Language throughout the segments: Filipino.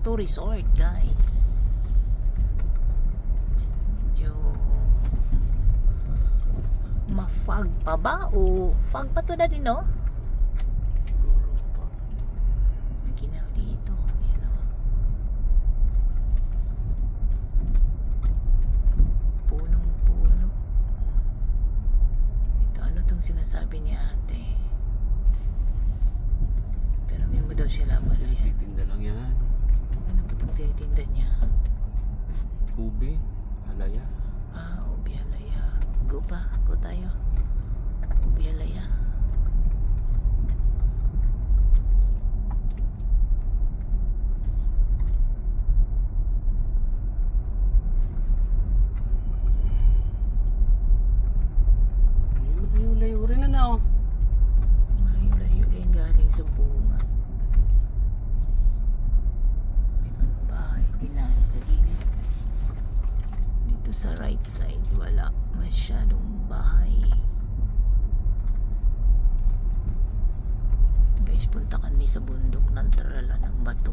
Bato Resort, guys. Medyo ma-fog pa ba? O fog pa to na din, no? Naginaw dito. Yan, o. Punong-puno. Ito, ano tong sinasabi ni ate? Tanungin mo daw siya lang. Titinda lang yan. Ano ba itong tinitinda niya? Ube, halaya. Ubi halaya. Go pa, go tayo. Ubi halaya. Layo-layo rin na oh. Malayo-layo rin galing sa bunga. May mga bahay din na sa gilid. Dito sa right side, wala masyadong bahay. Guys, punta kami sa bundok ng Trala ng Bato.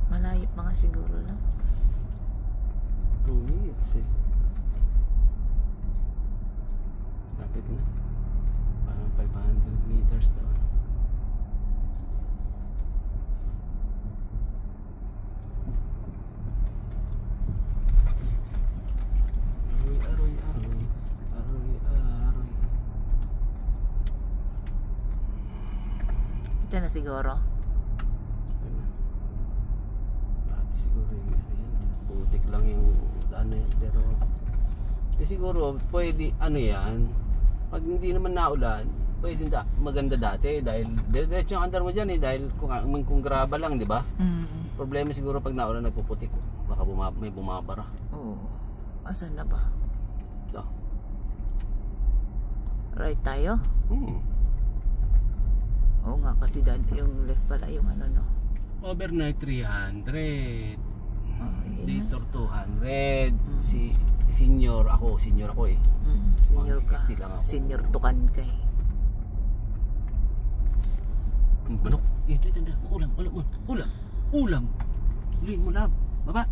Malayo mga siguro lang. 2 minutes eh. Lapit na. Parang 500 meters daw. Aroy, aroy, aroy. Aroy, aroy. Ito na siguro. Ito na. Dati siguro yung ano yan. Putik lang yung daan na yan. Pero siguro pwede ano yan. Pag hindi naman naulan, pwede maganda dati dahil diretso yung andar mo dyan eh, dahil kung graba lang, di ba? Problema siguro pag naulan nagpuputik, baka may bumabara. Oo. Asan na ba? So, Right tayo? Oo nga, kasi yung left pala yung ano, no? overnight 300, Hindi dito 200. Si senior ako eh. Senior ka. 160 lang ako. Senior tukan ka eh. Manok. Ulam. Ulam. Ulam. Ulam. Uling mo lang. Baba.